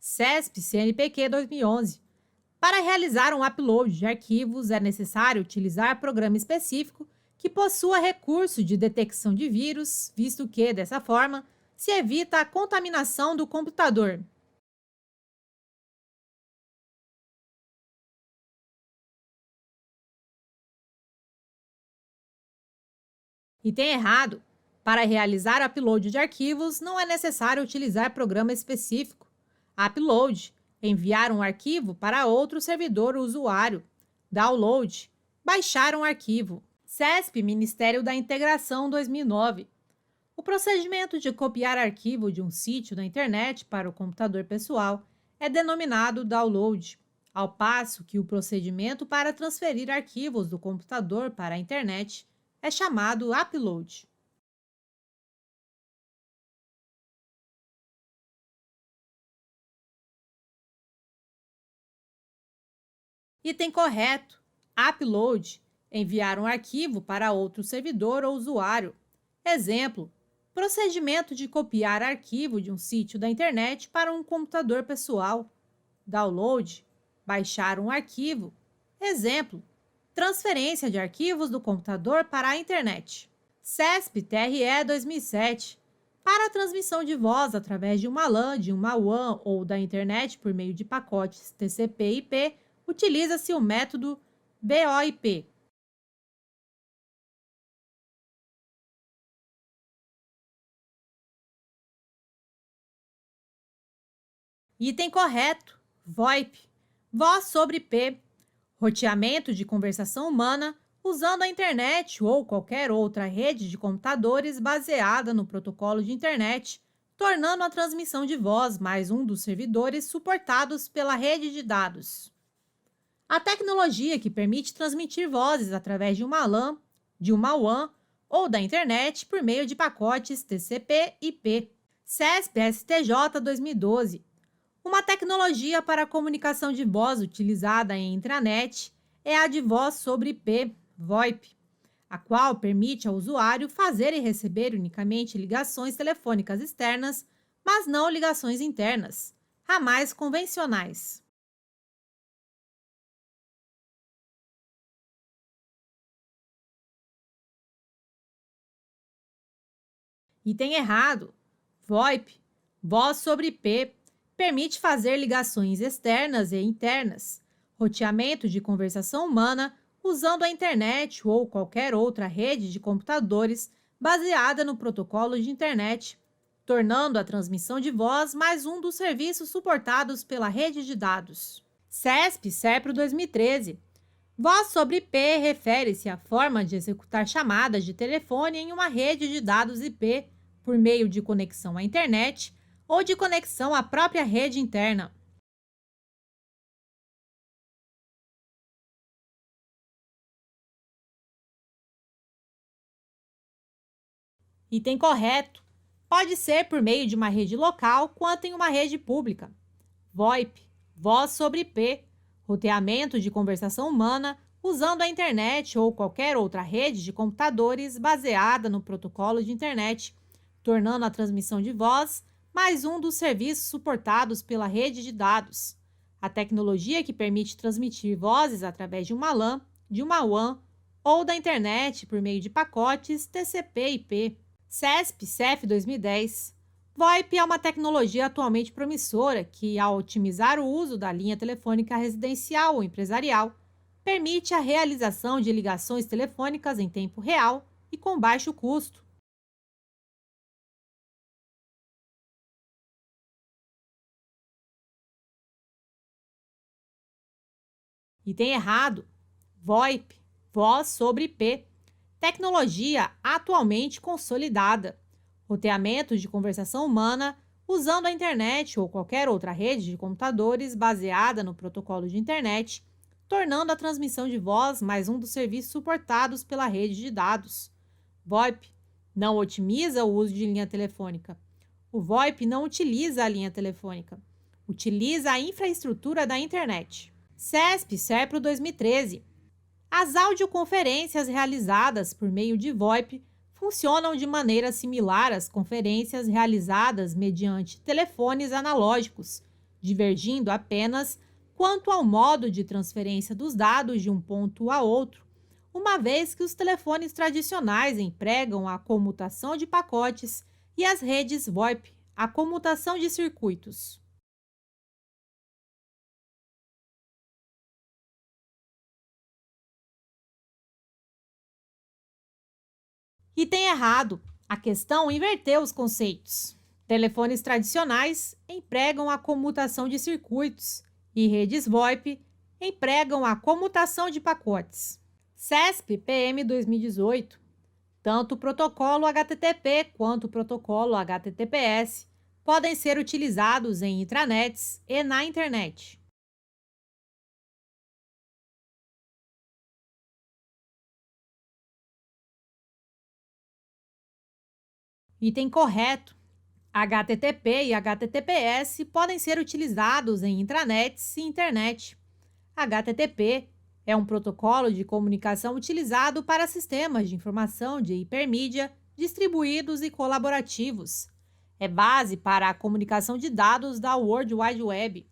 CESP CNPq 2011. Para realizar um upload de arquivos, é necessário utilizar programa específico que possua recurso de detecção de vírus, visto que, dessa forma, se evita a contaminação do computador. Item errado. Para realizar upload de arquivos, não é necessário utilizar programa específico. Upload, enviar um arquivo para outro servidor usuário. Download, baixar um arquivo. CESP Ministério da Integração 2009. O procedimento de copiar arquivo de um sítio da internet para o computador pessoal é denominado download, ao passo que o procedimento para transferir arquivos do computador para a internet é chamado upload. Item correto. Upload. Enviar um arquivo para outro servidor ou usuário. Exemplo: procedimento de copiar arquivo de um sítio da internet para um computador pessoal. Download. Baixar um arquivo. Exemplo: transferência de arquivos do computador para a internet. CESP-TRE 2007. Para a transmissão de voz através de uma LAN, de uma WAN ou da internet por meio de pacotes TCP/IP, utiliza-se o método VoIP. Item correto. VoIP. Voz sobre IP. Roteamento de conversação humana usando a internet ou qualquer outra rede de computadores baseada no protocolo de internet, tornando a transmissão de voz mais um dos servidores suportados pela rede de dados. A tecnologia que permite transmitir vozes através de uma LAN, de uma WAN ou da internet por meio de pacotes TCP/IP. CESP-STJ 2012. Uma tecnologia para a comunicação de voz utilizada em intranet é a de voz sobre IP, VoIP, a qual permite ao usuário fazer e receber unicamente ligações telefônicas externas, mas não ligações internas, ramais convencionais. Item errado. VoIP, voz sobre IP, permite fazer ligações externas e internas, roteamento de conversação humana usando a internet ou qualquer outra rede de computadores baseada no protocolo de internet, tornando a transmissão de voz mais um dos serviços suportados pela rede de dados. CESP-CEPRO 2013. Voz sobre IP refere-se à forma de executar chamadas de telefone em uma rede de dados IP por meio de conexão à internet ou de conexão à própria rede interna. Item correto. Pode ser por meio de uma rede local quanto em uma rede pública. VoIP, voz sobre IP, roteamento de conversação humana usando a internet ou qualquer outra rede de computadores baseada no protocolo de internet, tornando a transmissão de voz mais um dos serviços suportados pela rede de dados. A tecnologia que permite transmitir vozes através de uma LAN, de uma WAN ou da internet por meio de pacotes TCP/IP. CESP-CEF 2010. VoIP é uma tecnologia atualmente promissora que, ao otimizar o uso da linha telefônica residencial ou empresarial, permite a realização de ligações telefônicas em tempo real e com baixo custo. Item errado. VoIP, voz sobre IP. Tecnologia atualmente consolidada. Roteamento de conversação humana usando a internet ou qualquer outra rede de computadores baseada no protocolo de internet, tornando a transmissão de voz mais um dos serviços suportados pela rede de dados. VoIP não otimiza o uso de linha telefônica. O VoIP não utiliza a linha telefônica. Utiliza a infraestrutura da internet. CESP-CEPRO 2013. As audioconferências realizadas por meio de VoIP funcionam de maneira similar às conferências realizadas mediante telefones analógicos, divergindo apenas quanto ao modo de transferência dos dados de um ponto a outro, uma vez que os telefones tradicionais empregam a comutação de pacotes e as redes VoIP, a comutação de circuitos. E tem errado. A questão inverteu os conceitos. Telefones tradicionais empregam a comutação de circuitos e redes VoIP empregam a comutação de pacotes. CESP PM 2018. Tanto o protocolo HTTP quanto o protocolo HTTPS podem ser utilizados em intranets e na internet. Item correto. HTTP e HTTPS podem ser utilizados em intranets e internet. HTTP é um protocolo de comunicação utilizado para sistemas de informação de hipermídia distribuídos e colaborativos. É base para a comunicação de dados da World Wide Web.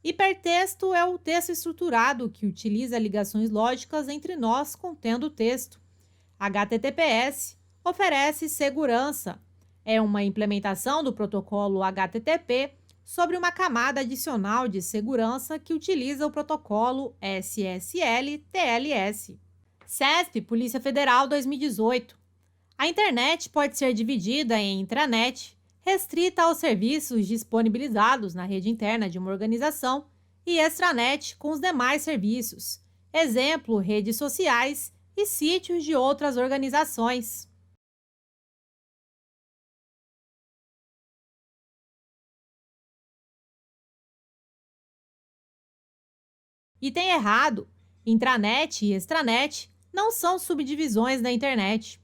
Hipertexto é o texto estruturado que utiliza ligações lógicas entre nós contendo texto. HTTPS oferece segurança. É uma implementação do protocolo HTTP sobre uma camada adicional de segurança que utiliza o protocolo SSL-TLS. CESP Polícia Federal 2018. A internet pode ser dividida em intranet, restrita aos serviços disponibilizados na rede interna de uma organização, e extranet com os demais serviços, exemplo, redes sociais e sítios de outras organizações. E tem errado. Intranet e extranet não são subdivisões da internet.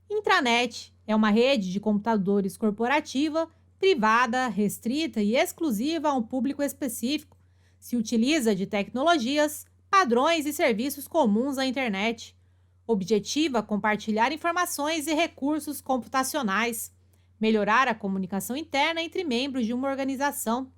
Intranet é uma rede de computadores corporativa, privada, restrita e exclusiva a um público específico. Se utiliza de tecnologias, padrões e serviços comuns à internet. Objetiva compartilhar informações e recursos computacionais, melhorar a comunicação interna entre membros de uma organização.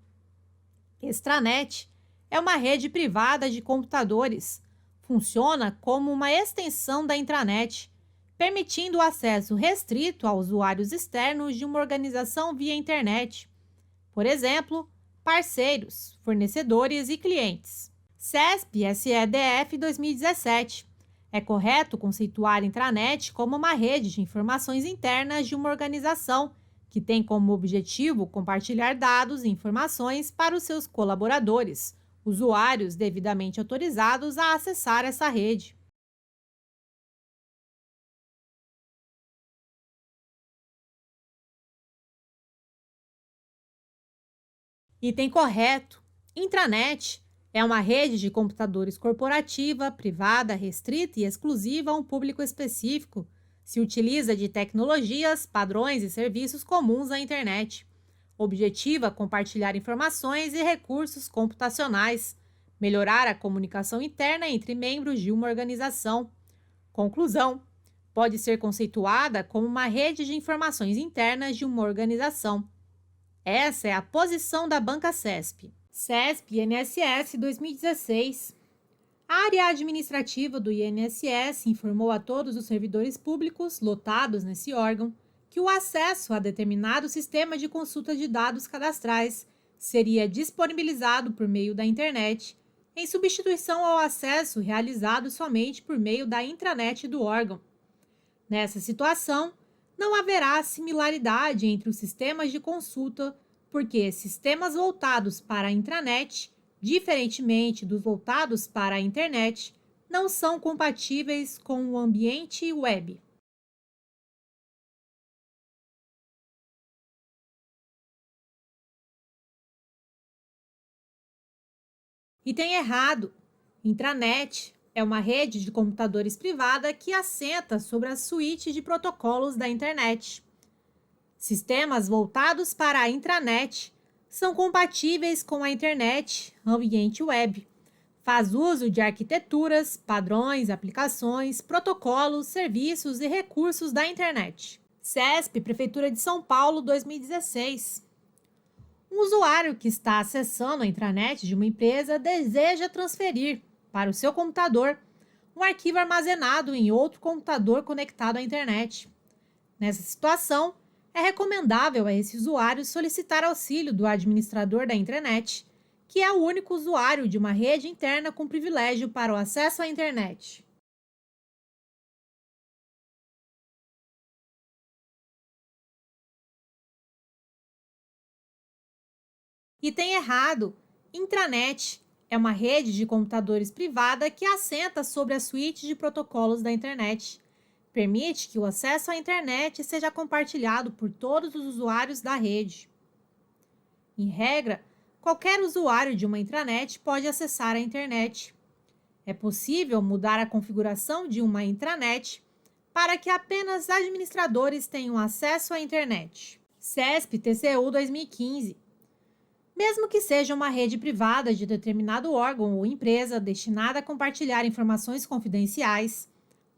Extranet é uma rede privada de computadores. Funciona como uma extensão da intranet, permitindo o acesso restrito a usuários externos de uma organização via internet. Por exemplo, parceiros, fornecedores e clientes. CESP SEDF 2017. É correto conceituar a intranet como uma rede de informações internas de uma organização que tem como objetivo compartilhar dados e informações para os seus colaboradores, usuários devidamente autorizados a acessar essa rede. Item correto. Intranet é uma rede de computadores corporativa, privada, restrita e exclusiva a um público específico. Se utiliza de tecnologias, padrões e serviços comuns à internet. Objetiva compartilhar informações e recursos computacionais, melhorar a comunicação interna entre membros de uma organização. Conclusão: pode ser conceituada como uma rede de informações internas de uma organização. Essa é a posição da banca CESP. CESP INSS 2016. A área administrativa do INSS informou a todos os servidores públicos lotados nesse órgão que o acesso a determinado sistema de consulta de dados cadastrais seria disponibilizado por meio da internet, em substituição ao acesso realizado somente por meio da intranet do órgão. Nessa situação, não haverá similaridade entre os sistemas de consulta, porque sistemas voltados para a intranet, diferentemente dos voltados para a internet, não são compatíveis com o ambiente web. E tem errado. Intranet é uma rede de computadores privada que assenta sobre a suíte de protocolos da internet. Sistemas voltados para a intranet são compatíveis com a internet, ambiente web. Faz uso de arquiteturas, padrões, aplicações, protocolos, serviços e recursos da internet. CESP, Prefeitura de São Paulo, 2016. Um usuário que está acessando a intranet de uma empresa deseja transferir para o seu computador um arquivo armazenado em outro computador conectado à internet. Nessa situação, é recomendável a esse usuário solicitar auxílio do administrador da intranet, que é o único usuário de uma rede interna com privilégio para o acesso à internet. Item errado. Intranet é uma rede de computadores privada que assenta sobre a suíte de protocolos da internet. Permite que o acesso à internet seja compartilhado por todos os usuários da rede. Em regra, qualquer usuário de uma intranet pode acessar a internet. É possível mudar a configuração de uma intranet para que apenas administradores tenham acesso à internet. CESP TCU 2015. Mesmo que seja uma rede privada de determinado órgão ou empresa destinada a compartilhar informações confidenciais,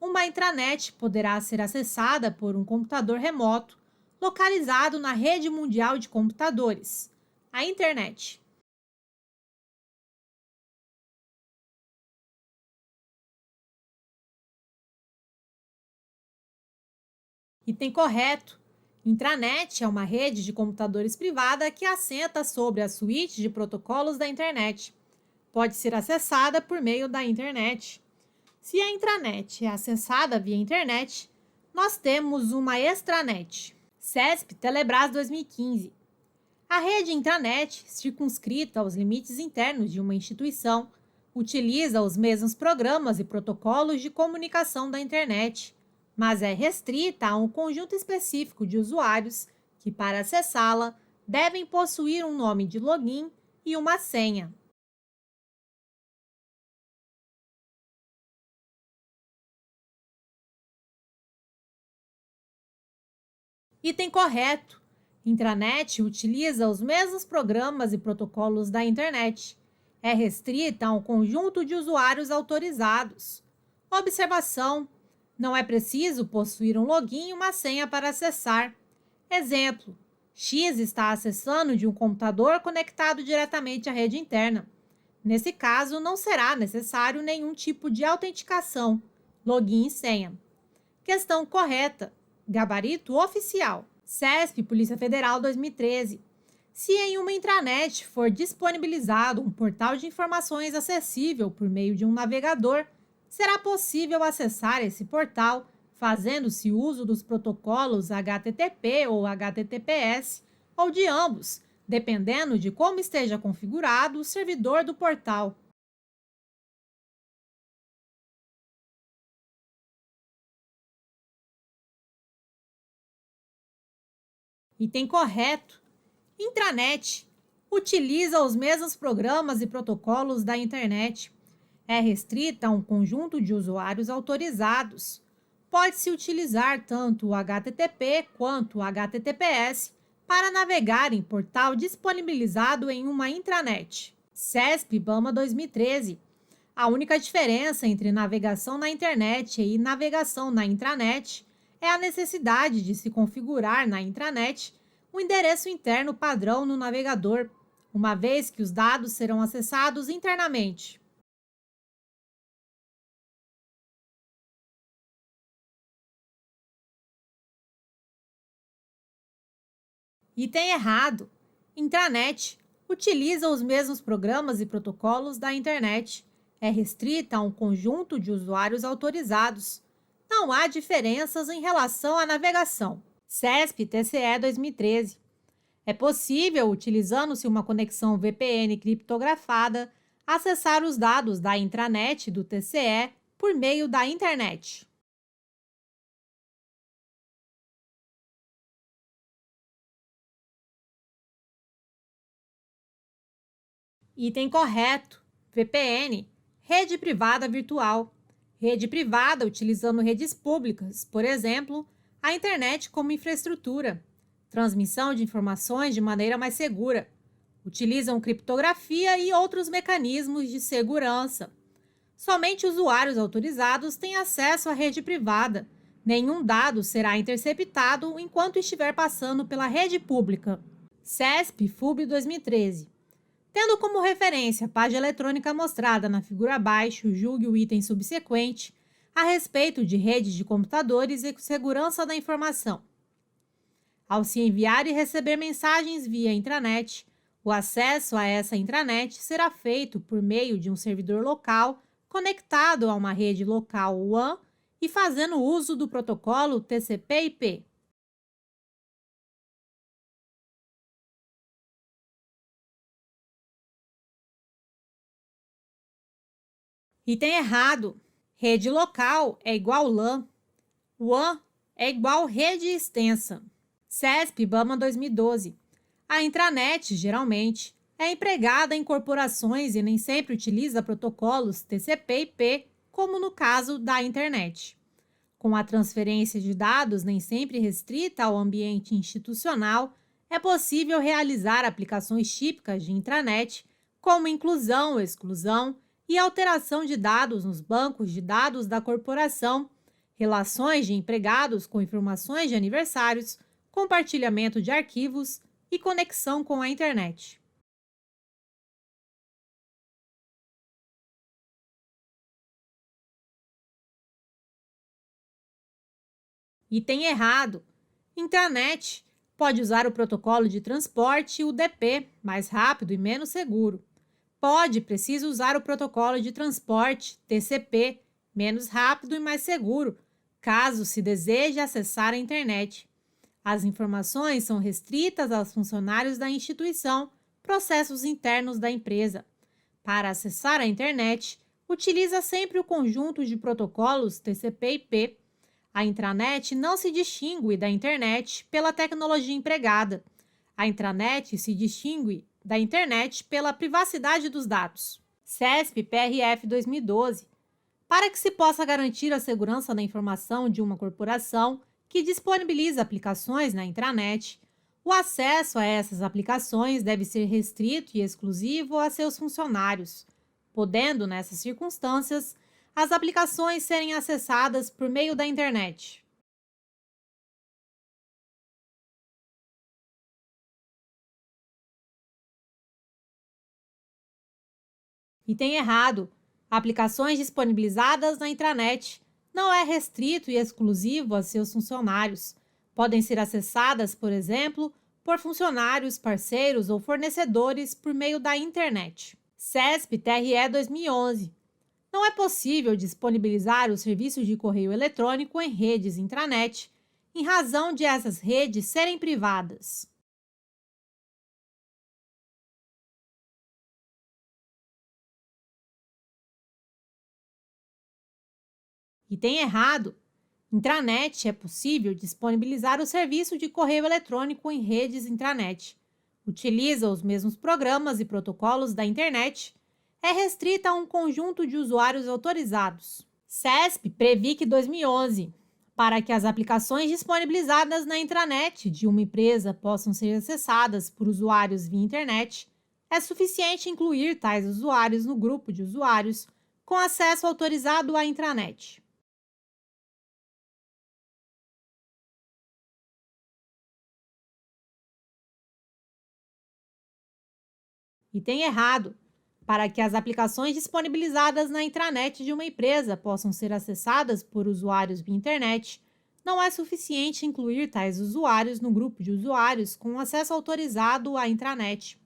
uma intranet poderá ser acessada por um computador remoto localizado na rede mundial de computadores, a internet. Item correto. Intranet é uma rede de computadores privada que assenta sobre a suíte de protocolos da internet. Pode ser acessada por meio da internet. Se a intranet é acessada via internet, nós temos uma extranet. CESP Telebrás 2015. A rede intranet, circunscrita aos limites internos de uma instituição, utiliza os mesmos programas e protocolos de comunicação da internet, mas é restrita a um conjunto específico de usuários que, para acessá-la, devem possuir um nome de login e uma senha. Item correto. Intranet utiliza os mesmos programas e protocolos da internet. É restrita a um conjunto de usuários autorizados. Observação: não é preciso possuir um login e uma senha para acessar. Exemplo: X está acessando de um computador conectado diretamente à rede interna. Nesse caso, não será necessário nenhum tipo de autenticação, login e senha. Questão correta. Gabarito oficial. CESP Polícia Federal 2013. Se em uma intranet for disponibilizado um portal de informações acessível por meio de um navegador, será possível acessar esse portal fazendo-se uso dos protocolos HTTP ou HTTPS, ou de ambos, dependendo de como esteja configurado o servidor do portal. Item correto. Intranet utiliza os mesmos programas e protocolos da internet. É restrita a um conjunto de usuários autorizados. Pode-se utilizar tanto o HTTP quanto o HTTPS para navegar em portal disponibilizado em uma intranet. CESP-BAMA 2013. A única diferença entre navegação na internet e navegação na intranet é a necessidade de se configurar na intranet um endereço interno padrão no navegador, uma vez que os dados serão acessados internamente. Item errado. Intranet utiliza os mesmos programas e protocolos da internet. É restrita a um conjunto de usuários autorizados. Não há diferenças em relação à navegação. CESP TCE 2013. É possível, utilizando-se uma conexão VPN criptografada, acessar os dados da intranet do TCE por meio da internet. Item correto. VPN, rede privada virtual. Rede privada utilizando redes públicas, por exemplo, a internet como infraestrutura. Transmissão de informações de maneira mais segura. Utilizam criptografia e outros mecanismos de segurança. Somente usuários autorizados têm acesso à rede privada. Nenhum dado será interceptado enquanto estiver passando pela rede pública. CESP-FUB 2013. Tendo como referência a página eletrônica mostrada na figura abaixo, julgue o item subsequente a respeito de redes de computadores e segurança da informação. Ao se enviar e receber mensagens via intranet, o acesso a essa intranet será feito por meio de um servidor local conectado a uma rede local WAN e fazendo uso do protocolo TCP/IP. Item errado. Rede local é igual LAN. WAN é igual rede extensa. CESP-BAMA 2012. A intranet, geralmente, é empregada em corporações e nem sempre utiliza protocolos TCP/IP, como no caso da internet. Com a transferência de dados nem sempre restrita ao ambiente institucional, é possível realizar aplicações típicas de intranet, como inclusão, exclusão e alteração de dados nos bancos de dados da corporação, relações de empregados com informações de aniversários, compartilhamento de arquivos e conexão com a internet. Item errado. Intranet pode usar o protocolo de transporte UDP, mais rápido e menos seguro. Precisa usar o protocolo de transporte TCP, menos rápido e mais seguro, caso se deseje acessar a internet. As informações são restritas aos funcionários da instituição, processos internos da empresa. Para acessar a internet, utiliza sempre o conjunto de protocolos TCP/IP. A intranet não se distingue da internet pela tecnologia empregada. A intranet se distingue da internet pela privacidade dos dados. CESP-PRF 2012. Para que se possa garantir a segurança da informação de uma corporação que disponibiliza aplicações na intranet, o acesso a essas aplicações deve ser restrito e exclusivo a seus funcionários, podendo, nessas circunstâncias, as aplicações serem acessadas por meio da internet. Item errado. Aplicações disponibilizadas na intranet não é restrito e exclusivo a seus funcionários. Podem ser acessadas, por exemplo, por funcionários, parceiros ou fornecedores por meio da internet. CESP-TRE 2011. Não é possível disponibilizar os serviços de correio eletrônico em redes intranet, em razão de essas redes serem privadas. Item errado. Intranet é possível disponibilizar o serviço de correio eletrônico em redes intranet. Utiliza os mesmos programas e protocolos da internet. É restrita a um conjunto de usuários autorizados. CESP Previc 2011. Para que as aplicações disponibilizadas na intranet de uma empresa possam ser acessadas por usuários via internet, é suficiente incluir tais usuários no grupo de usuários com acesso autorizado à intranet. Item errado. Para que as aplicações disponibilizadas na intranet de uma empresa possam ser acessadas por usuários via internet, não é suficiente incluir tais usuários no grupo de usuários com acesso autorizado à intranet.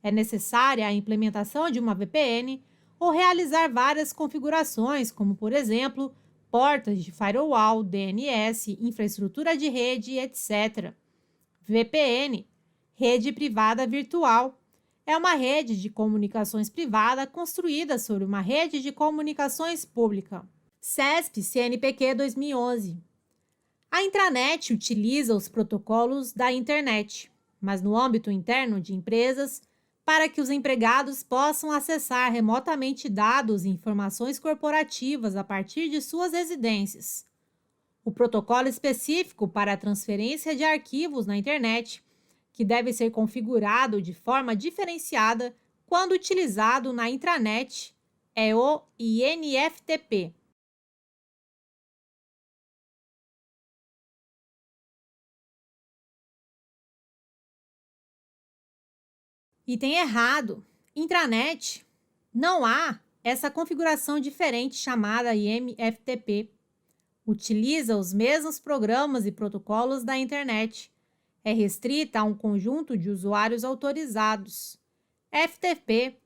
É necessária a implementação de uma VPN ou realizar várias configurações, como, por exemplo, portas de firewall, DNS, infraestrutura de rede, etc. VPN, rede privada virtual, é uma rede de comunicações privada construída sobre uma rede de comunicações pública. CESP-CNPq 2011. A intranet utiliza os protocolos da internet, mas no âmbito interno de empresas, para que os empregados possam acessar remotamente dados e informações corporativas a partir de suas residências. O protocolo específico para a transferência de arquivos na internet, que deve ser configurado de forma diferenciada quando utilizado na intranet, é o INFTP. Item errado. Intranet. Não há essa configuração diferente chamada IMFTP. Utiliza os mesmos programas e protocolos da internet. É restrita a um conjunto de usuários autorizados. FTP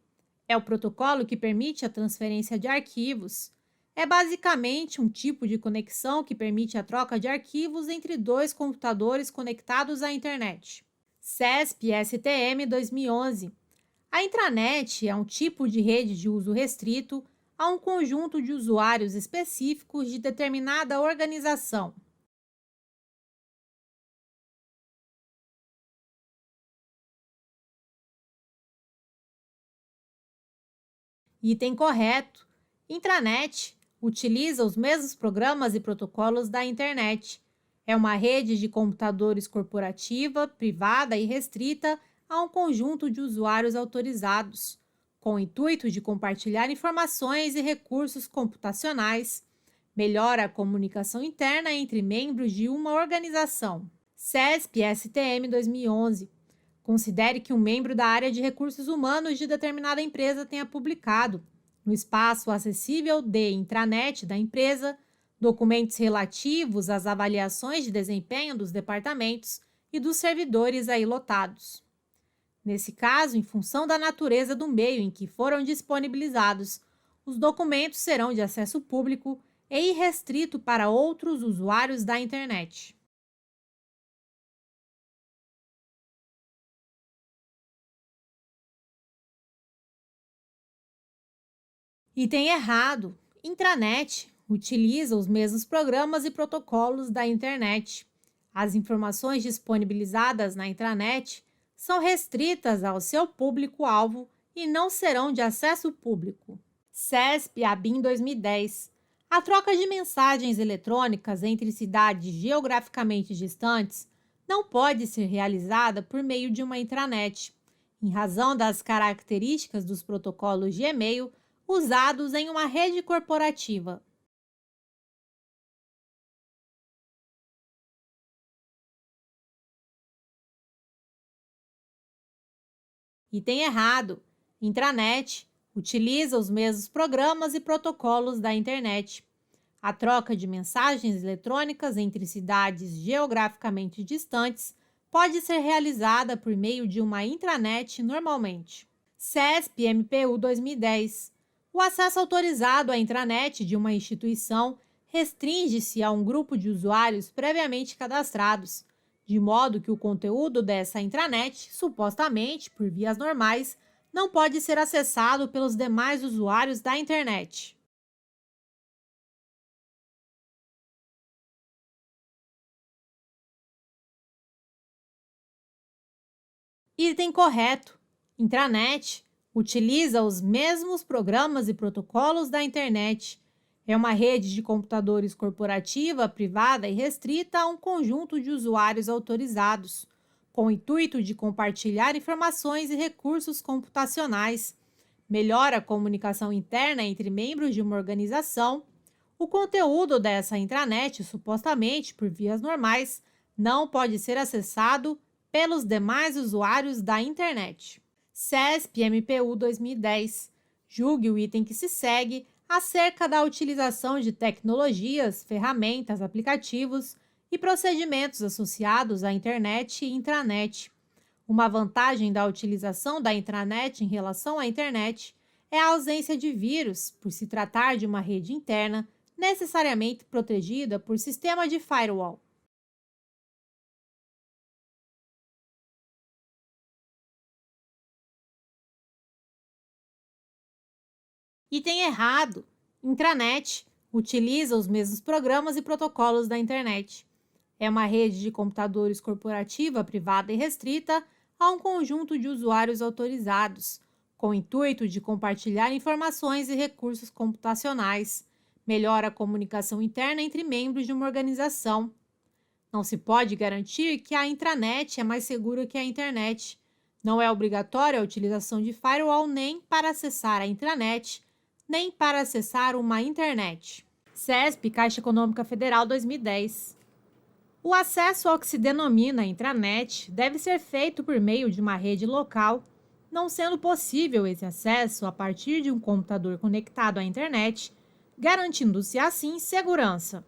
é o protocolo que permite a transferência de arquivos. É basicamente um tipo de conexão que permite a troca de arquivos entre dois computadores conectados à internet. CESP-STM 2011. A intranet é um tipo de rede de uso restrito a um conjunto de usuários específicos de determinada organização. Item correto. Intranet utiliza os mesmos programas e protocolos da internet. É uma rede de computadores corporativa, privada e restrita a um conjunto de usuários autorizados, com o intuito de compartilhar informações e recursos computacionais. Melhora a comunicação interna entre membros de uma organização. CESP-STM 2011. Considere que um membro da área de recursos humanos de determinada empresa tenha publicado, no espaço acessível de intranet da empresa, documentos relativos às avaliações de desempenho dos departamentos e dos servidores aí lotados. Nesse caso, em função da natureza do meio em que foram disponibilizados, os documentos serão de acesso público e irrestrito para outros usuários da internet. Item errado. Intranet utiliza os mesmos programas e protocolos da internet. As informações disponibilizadas na intranet são restritas ao seu público-alvo e não serão de acesso público. CESP-ABIN 2010. A troca de mensagens eletrônicas entre cidades geograficamente distantes não pode ser realizada por meio de uma intranet, em razão das características dos protocolos de e-mail usados em uma rede corporativa. Item errado. Intranet utiliza os mesmos programas e protocolos da internet. A troca de mensagens eletrônicas entre cidades geograficamente distantes pode ser realizada por meio de uma intranet normalmente. CESP-MPU 2010. O acesso autorizado à intranet de uma instituição restringe-se a um grupo de usuários previamente cadastrados, de modo que o conteúdo dessa intranet, supostamente por vias normais, não pode ser acessado pelos demais usuários da internet. Item correto. Intranet utiliza os mesmos programas e protocolos da internet. É uma rede de computadores corporativa, privada e restrita a um conjunto de usuários autorizados, com o intuito de compartilhar informações e recursos computacionais. Melhora a comunicação interna entre membros de uma organização. O conteúdo dessa intranet, supostamente por vias normais, não pode ser acessado pelos demais usuários da internet. CESP-MPU 2010. Julgue o item que se segue acerca da utilização de tecnologias, ferramentas, aplicativos e procedimentos associados à internet e intranet. Uma vantagem da utilização da intranet em relação à internet é a ausência de vírus, por se tratar de uma rede interna necessariamente protegida por sistema de firewall. Item errado. Intranet utiliza os mesmos programas e protocolos da internet. É uma rede de computadores corporativa, privada e restrita a um conjunto de usuários autorizados, com o intuito de compartilhar informações e recursos computacionais. Melhora a comunicação interna entre membros de uma organização. Não se pode garantir que a intranet é mais segura que a internet. Não é obrigatória a utilização de firewall nem para acessar a intranet, nem para acessar uma internet. CESP, Caixa Econômica Federal 2010. O acesso ao que se denomina intranet deve ser feito por meio de uma rede local, não sendo possível esse acesso a partir de um computador conectado à internet, garantindo-se assim segurança.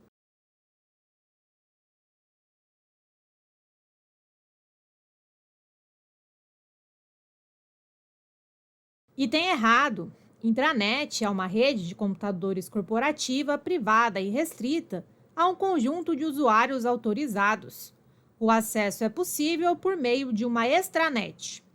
E tem errado. Intranet é uma rede de computadores corporativa, privada e restrita a um conjunto de usuários autorizados. O acesso é possível por meio de uma extranet.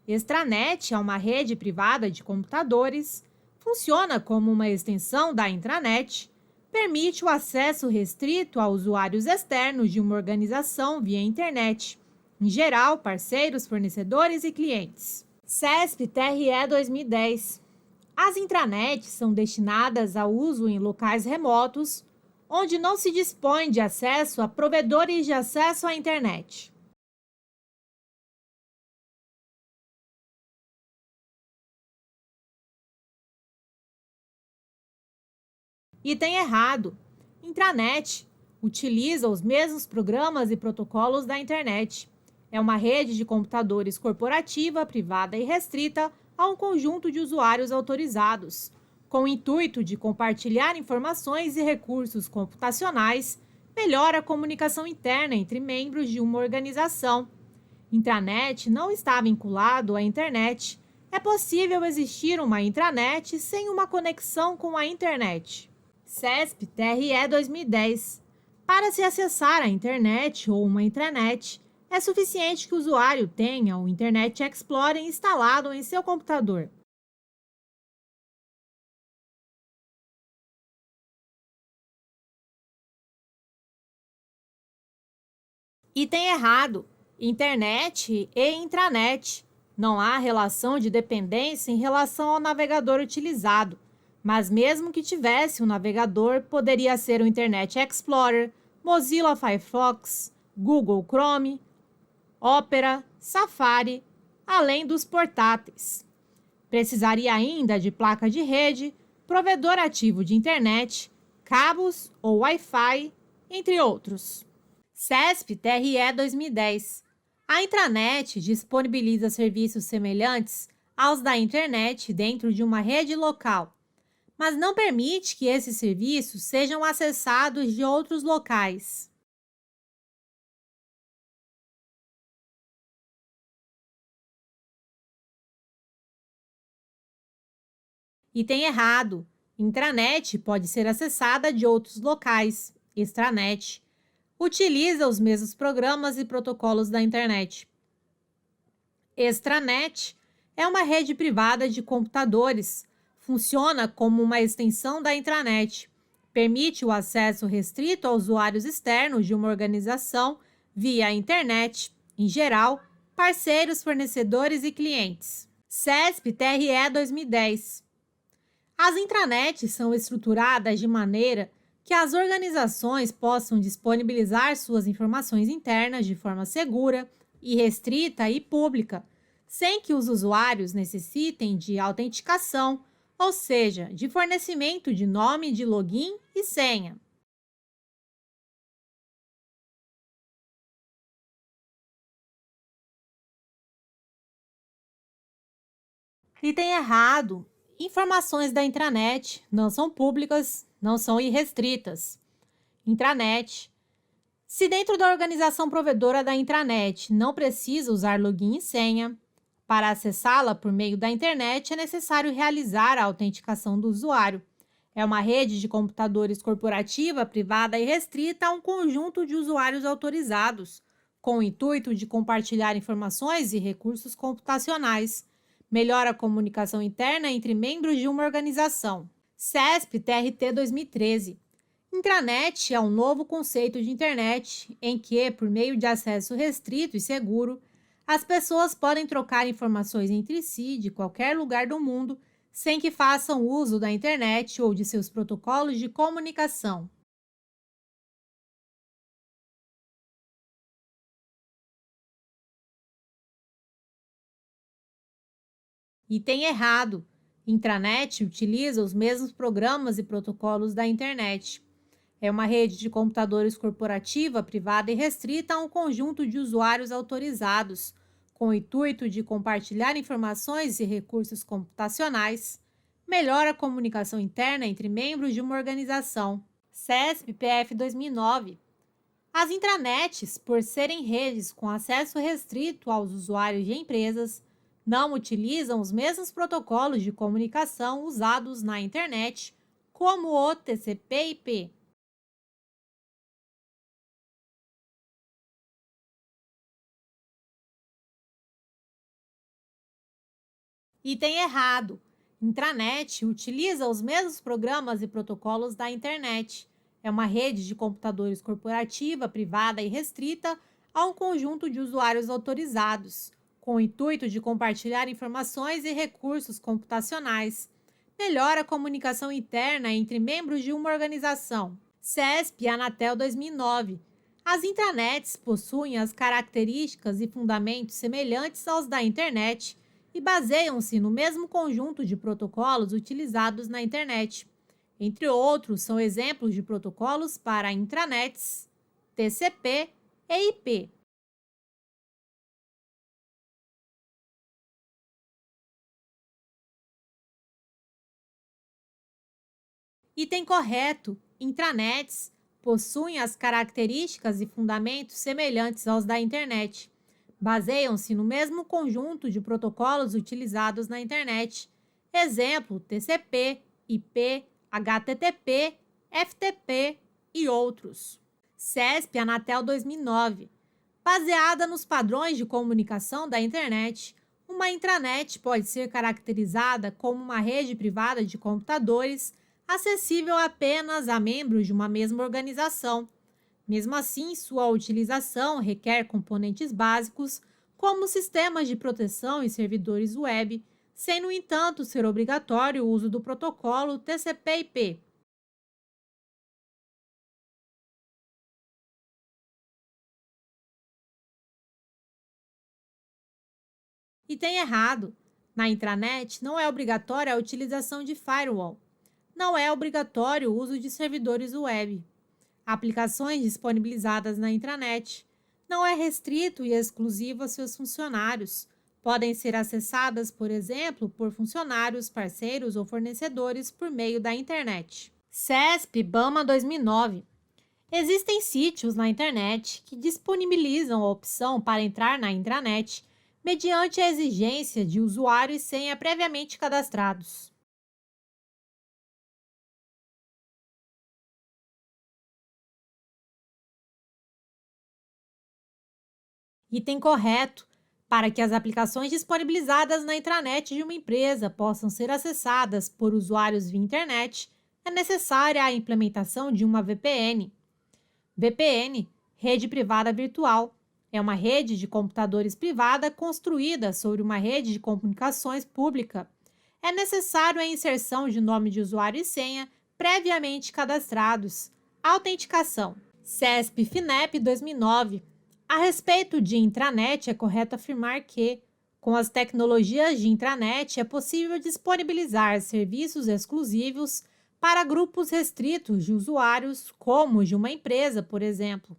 Extranet é uma rede privada de computadores, funciona como uma extensão da intranet, permite o acesso restrito a usuários externos de uma organização via internet, em geral, parceiros, fornecedores e clientes. CESP-TRE 2010. As intranets são destinadas ao uso em locais remotos, onde não se dispõe de acesso a provedores de acesso à internet. E tem errado. Intranet utiliza os mesmos programas e protocolos da internet. É uma rede de computadores corporativa, privada e restrita a um conjunto de usuários autorizados, com o intuito de compartilhar informações e recursos computacionais, melhora a comunicação interna entre membros de uma organização. Intranet não está vinculado à internet. É possível existir uma intranet sem uma conexão com a internet. CESP-TRE 2010. Para se acessar a internet ou uma intranet, é suficiente que o usuário tenha o Internet Explorer instalado em seu computador. E tem errado. Internet e intranet. Não há relação de dependência em relação ao navegador utilizado. Mas mesmo que tivesse um navegador, poderia ser o Internet Explorer, Mozilla Firefox, Google Chrome, Opera, Safari, além dos portáteis. Precisaria ainda de placa de rede, provedor ativo de internet, cabos ou Wi-Fi, entre outros. CESP-TRE 2010. A intranet disponibiliza serviços semelhantes aos da internet dentro de uma rede local, mas não permite que esses serviços sejam acessados de outros locais. E tem errado. Intranet pode ser acessada de outros locais. Extranet utiliza os mesmos programas e protocolos da internet. Extranet é uma rede privada de computadores. Funciona como uma extensão da intranet. Permite o acesso restrito a usuários externos de uma organização via internet, em geral, parceiros, fornecedores e clientes. CESP-TRE 2010. As intranets são estruturadas de maneira que as organizações possam disponibilizar suas informações internas de forma segura, irrestrita e pública, sem que os usuários necessitem de autenticação, ou seja, de fornecimento de nome de login e senha. E tem errado. Informações da intranet não são públicas, não são irrestritas. Intranet. Se dentro da organização provedora da intranet não precisa usar login e senha, para acessá-la por meio da internet é necessário realizar a autenticação do usuário. É uma rede de computadores corporativa, privada e restrita a um conjunto de usuários autorizados, com o intuito de compartilhar informações e recursos computacionais. Melhora a comunicação interna entre membros de uma organização. CESP-TRT 2013. Intranet é um novo conceito de internet em que, por meio de acesso restrito e seguro, as pessoas podem trocar informações entre si de qualquer lugar do mundo sem que façam uso da internet ou de seus protocolos de comunicação. E tem errado. Intranet utiliza os mesmos programas e protocolos da internet. É uma rede de computadores corporativa, privada e restrita a um conjunto de usuários autorizados, com o intuito de compartilhar informações e recursos computacionais, melhora a comunicação interna entre membros de uma organização. CESP-PF 2009. As intranets, por serem redes com acesso restrito aos usuários de empresas, não utilizam os mesmos protocolos de comunicação usados na internet, como o TCP/IP. Item errado. Intranet utiliza os mesmos programas e protocolos da internet. É uma rede de computadores corporativa, privada e restrita a um conjunto de usuários autorizados, com o intuito de compartilhar informações e recursos computacionais. Melhora a comunicação interna entre membros de uma organização. CESP e Anatel 2009. As intranets possuem as características e fundamentos semelhantes aos da internet e baseiam-se no mesmo conjunto de protocolos utilizados na internet. Entre outros, são exemplos de protocolos para intranets, TCP e IP. Item correto: intranets possuem as características e fundamentos semelhantes aos da internet. Baseiam-se no mesmo conjunto de protocolos utilizados na internet. Exemplo: TCP, IP, HTTP, FTP e outros. CESP Anatel 2009. Baseada nos padrões de comunicação da internet, uma intranet pode ser caracterizada como uma rede privada de computadores acessível apenas a membros de uma mesma organização. Mesmo assim, sua utilização requer componentes básicos, como sistemas de proteção e servidores web, sem, no entanto, ser obrigatório o uso do protocolo TCP/IP. Item errado. Na intranet, não é obrigatória a utilização de firewall. Não é obrigatório o uso de servidores web. Aplicações disponibilizadas na intranet. Não é restrito e exclusivo a seus funcionários. Podem ser acessadas, por exemplo, por funcionários, parceiros ou fornecedores por meio da internet. CESP-BAMA 2009. Existem sítios na internet que disponibilizam a opção para entrar na intranet mediante a exigência de usuário e senha previamente cadastrados. Item correto. Para que as aplicações disponibilizadas na intranet de uma empresa possam ser acessadas por usuários via internet, é necessária a implementação de uma VPN. VPN, rede privada virtual, é uma rede de computadores privada construída sobre uma rede de comunicações pública. É necessário a inserção de nome de usuário e senha previamente cadastrados. Autenticação. CESP-FINEP 2009. A respeito de intranet, é correto afirmar que, com as tecnologias de intranet, é possível disponibilizar serviços exclusivos para grupos restritos de usuários, como os de uma empresa, por exemplo.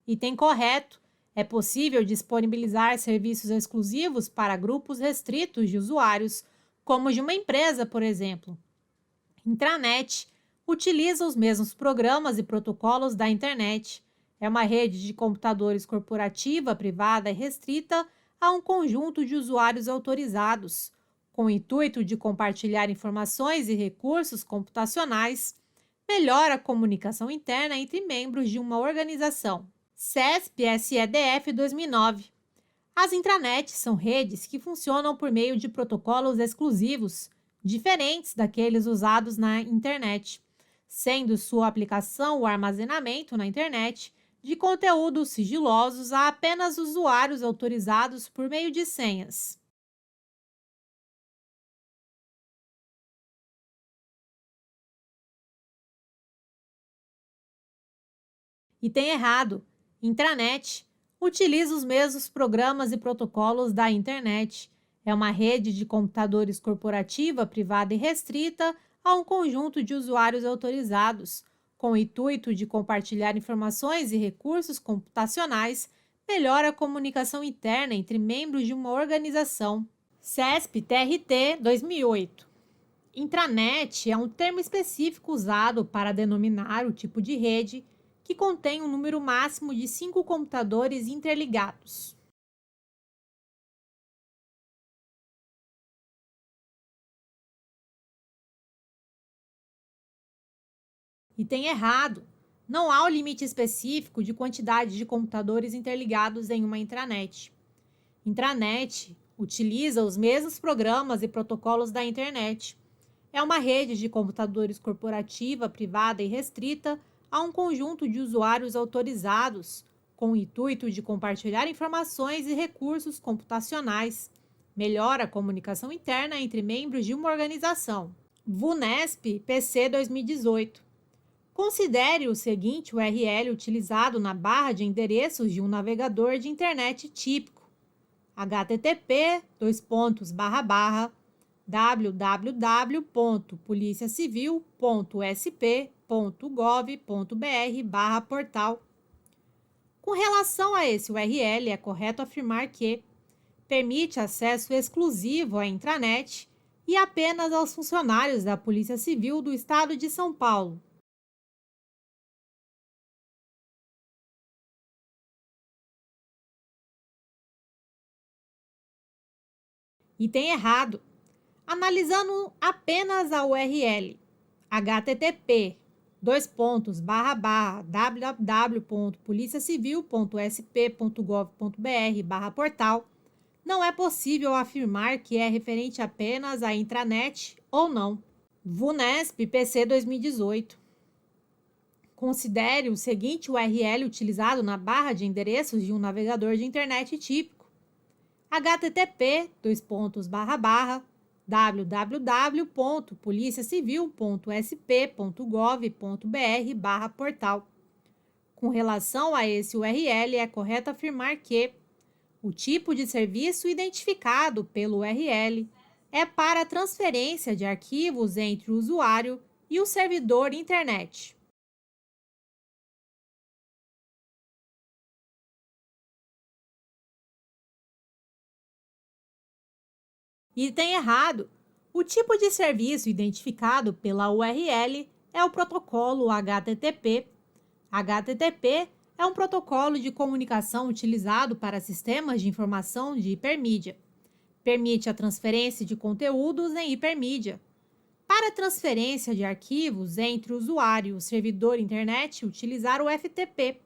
Item correto. É possível disponibilizar serviços exclusivos para grupos restritos de usuários, como os de uma empresa, por exemplo. Intranet utiliza os mesmos programas e protocolos da internet. É uma rede de computadores corporativa, privada e restrita a um conjunto de usuários autorizados, com o intuito de compartilhar informações e recursos computacionais, melhora a comunicação interna entre membros de uma organização. CESP-SEDF 2009. As intranets são redes que funcionam por meio de protocolos exclusivos, diferentes daqueles usados na internet, sendo sua aplicação o armazenamento na internet de conteúdos sigilosos a apenas usuários autorizados por meio de senhas. Item errado. Intranet utiliza os mesmos programas e protocolos da internet. É uma rede de computadores corporativa, privada e restrita a um conjunto de usuários autorizados, com o intuito de compartilhar informações e recursos computacionais, melhora a comunicação interna entre membros de uma organização. CESP-TRT 2008. Intranet é um termo específico usado para denominar o tipo de rede que contém um número máximo de 5 computadores interligados. E tem errado. Não há um limite específico de quantidade de computadores interligados em uma intranet. Intranet utiliza os mesmos programas e protocolos da internet. É uma rede de computadores corporativa, privada e restrita a um conjunto de usuários autorizados, com o intuito de compartilhar informações e recursos computacionais. Melhora a comunicação interna entre membros de uma organização. VUNESP PC 2018. Considere o seguinte URL utilizado na barra de endereços de um navegador de internet típico: http://www.policiacivil.sp.gov.br/portal. Com relação a esse URL, é correto afirmar que permite acesso exclusivo à intranet e apenas aos funcionários da Polícia Civil do Estado de São Paulo. Item errado. Analisando apenas a URL http://www.policiacivil.sp.gov.br/portal, não é possível afirmar que é referente apenas à intranet ou não. VUNESP PC 2018. Considere o seguinte URL utilizado na barra de endereços de um navegador de internet típico: http://www.policiacivil.sp.gov.br/portal. Com relação a esse URL, é correto afirmar que o tipo de serviço identificado pelo URL é para transferência de arquivos entre o usuário e o servidor internet. Item errado. O tipo de serviço identificado pela URL é o protocolo HTTP. HTTP é um protocolo de comunicação utilizado para sistemas de informação de hipermídia. Permite a transferência de conteúdos em hipermídia. Para transferência de arquivos entre o usuário e o servidor internet, utilizar o FTP.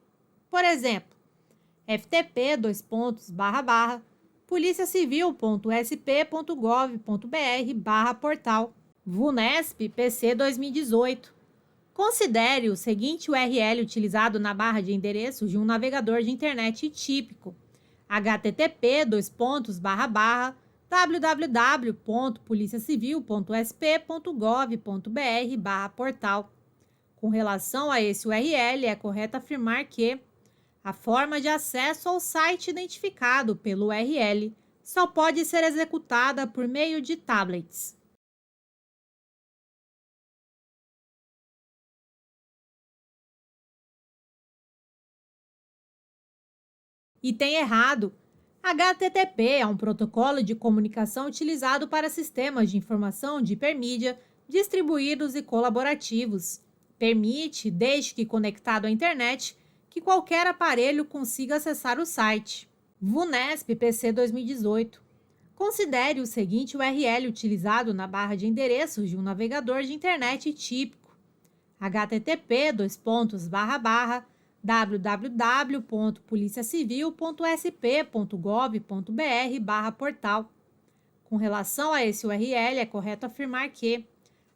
Por exemplo, ftp://policiacivil.sp.gov.br/portal. VUNESP PC 2018. Considere o seguinte URL utilizado na barra de endereços de um navegador de internet típico: http://www.policiacivil.sp.gov.br/portal. Com relação a esse URL, é correto afirmar que a forma de acesso ao site identificado pelo URL só pode ser executada por meio de tablets. Item errado. HTTP é um protocolo de comunicação utilizado para sistemas de informação de hipermídia distribuídos e colaborativos. Permite, desde que conectado à internet, que qualquer aparelho consiga acessar o site. VUNESP PC 2018. Considere o seguinte URL utilizado na barra de endereços de um navegador de internet típico: http://www.policiacivil.sp.gov.br/portal. Com relação a esse URL, é correto afirmar que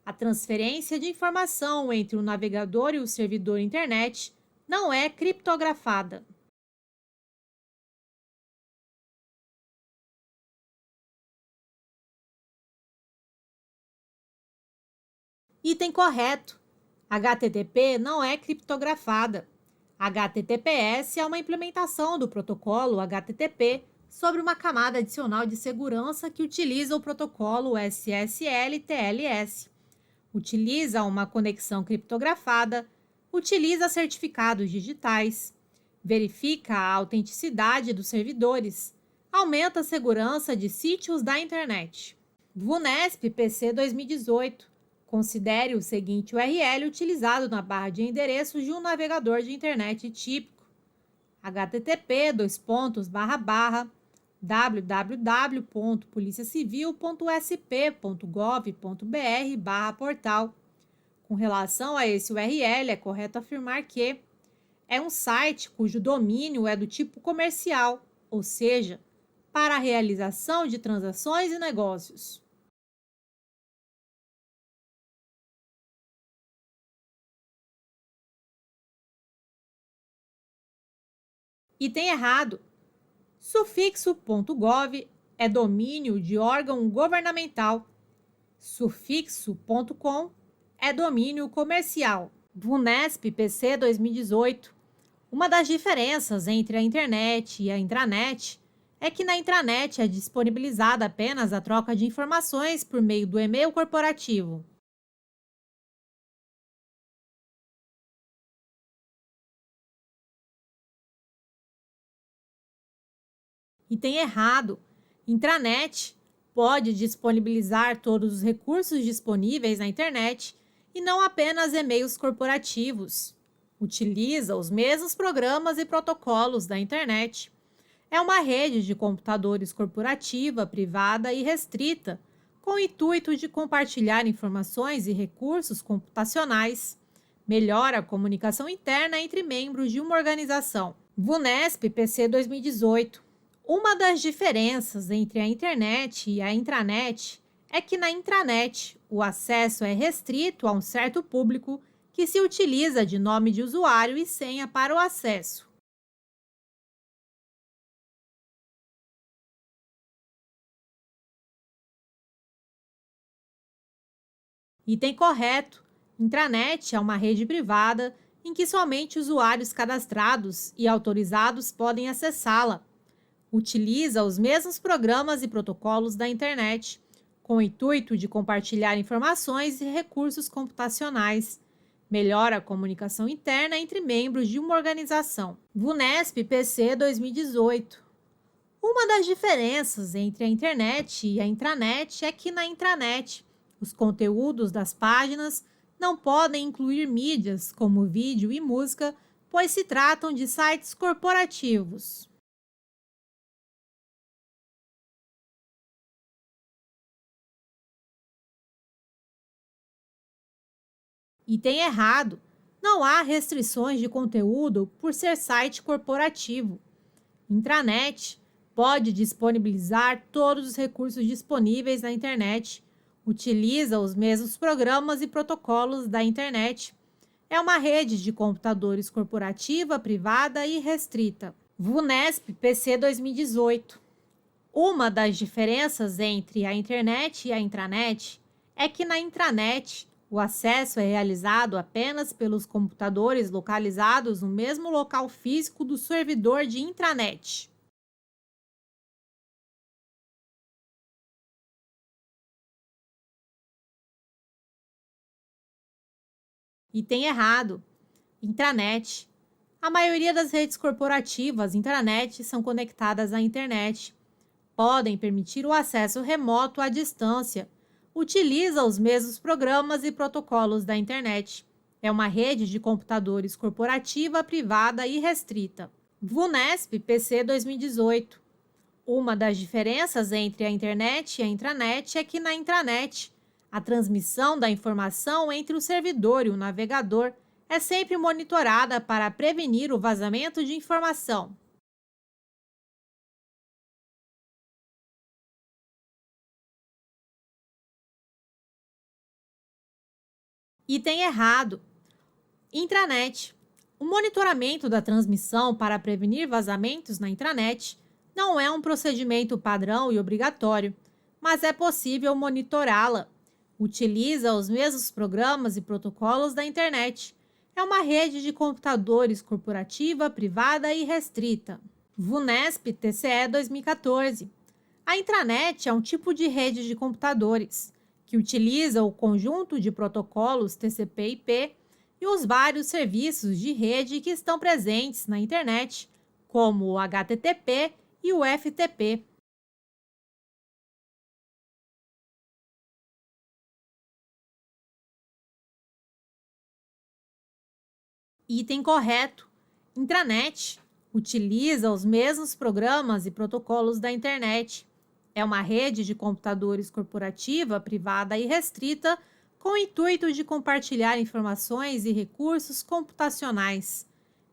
a transferência de informação entre o navegador e o servidor internet não é criptografada. Item correto. HTTP não é criptografada. HTTPS é uma implementação do protocolo HTTP sobre uma camada adicional de segurança que utiliza o protocolo SSL-TLS. utiliza uma conexão criptografada, utiliza certificados digitais, verifica a autenticidade dos servidores, aumenta a segurança de sítios da internet. VUNESP PC 2018. Considere o seguinte URL utilizado na barra de endereços de um navegador de internet típico: http://www.policiacivil.sp.gov.br/portal. Com relação a esse URL, é correto afirmar que é um site cujo domínio é do tipo comercial, ou seja, para a realização de transações e negócios. Item errado. Sufixo.gov é domínio de órgão governamental. Sufixo.com é domínio comercial. VUNESP PC 2018. Uma das diferenças entre a internet e a intranet é que na intranet é disponibilizada apenas a troca de informações por meio do e-mail corporativo. Item errado. Intranet pode disponibilizar todos os recursos disponíveis na internet e não apenas e-mails corporativos. Utiliza os mesmos programas e protocolos da internet. É uma rede de computadores corporativa, privada e restrita, com o intuito de compartilhar informações e recursos computacionais. Melhora a comunicação interna entre membros de uma organização. VUNESP PC 2018. Uma das diferenças entre a internet e a intranet é que na intranet o acesso é restrito a um certo público que se utiliza de nome de usuário e senha para o acesso. Item correto. Intranet é uma rede privada em que somente usuários cadastrados e autorizados podem acessá-la. Utiliza os mesmos programas e protocolos da internet, com o intuito de compartilhar informações e recursos computacionais. Melhora a comunicação interna entre membros de uma organização. VUNESP PC 2018. Uma das diferenças entre a internet e a intranet é que na intranet, os conteúdos das páginas não podem incluir mídias como vídeo e música, pois se tratam de sites corporativos. Item errado. Não há restrições de conteúdo por ser site corporativo. Intranet pode disponibilizar todos os recursos disponíveis na internet. Utiliza os mesmos programas e protocolos da internet. É uma rede de computadores corporativa, privada e restrita. VUNESP PC 2018. Uma das diferenças entre a internet e a intranet é que na intranet o acesso é realizado apenas pelos computadores localizados no mesmo local físico do servidor de intranet. Item errado. Intranet. A maioria das redes corporativas intranet são conectadas à internet. Podem permitir o acesso remoto à distância. Utiliza os mesmos programas e protocolos da internet. É uma rede de computadores corporativa, privada e restrita. VUNESP PC 2018. Uma das diferenças entre a internet e a intranet é que na intranet, a transmissão da informação entre o servidor e o navegador é sempre monitorada para prevenir o vazamento de informação. Item errado. Intranet. O monitoramento da transmissão para prevenir vazamentos na intranet não é um procedimento padrão e obrigatório, mas é possível monitorá-la. Utiliza os mesmos programas e protocolos da internet. É uma rede de computadores corporativa, privada e restrita. VUNESP TCE 2014. A intranet é um tipo de rede de computadores. que utiliza o conjunto de protocolos TCP/IP e os vários serviços de rede que estão presentes na internet, como o HTTP e o FTP. Item correto. Intranet utiliza os mesmos programas e protocolos da internet. É uma rede de computadores corporativa, privada e restrita, com o intuito de compartilhar informações e recursos computacionais.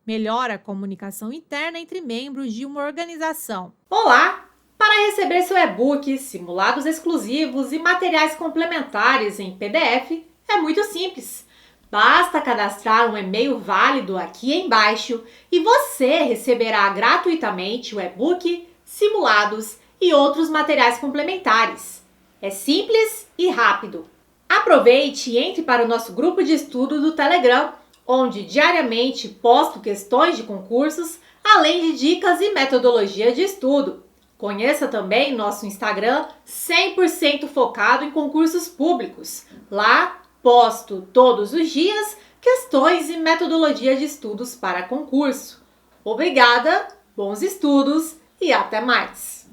Melhora a comunicação interna entre membros de uma organização. Olá! Para receber seu e-book, simulados exclusivos e materiais complementares em PDF, é muito simples. Basta cadastrar um e-mail válido aqui embaixo e você receberá gratuitamente o e-book, simulados e outros materiais complementares. É simples e rápido. Aproveite e entre para o nosso grupo de estudo do Telegram, onde diariamente posto questões de concursos, além de dicas e metodologia de estudo. Conheça também nosso Instagram 100% focado em concursos públicos. Lá posto todos os dias questões e metodologia de estudos para concurso. Obrigada, bons estudos e até mais!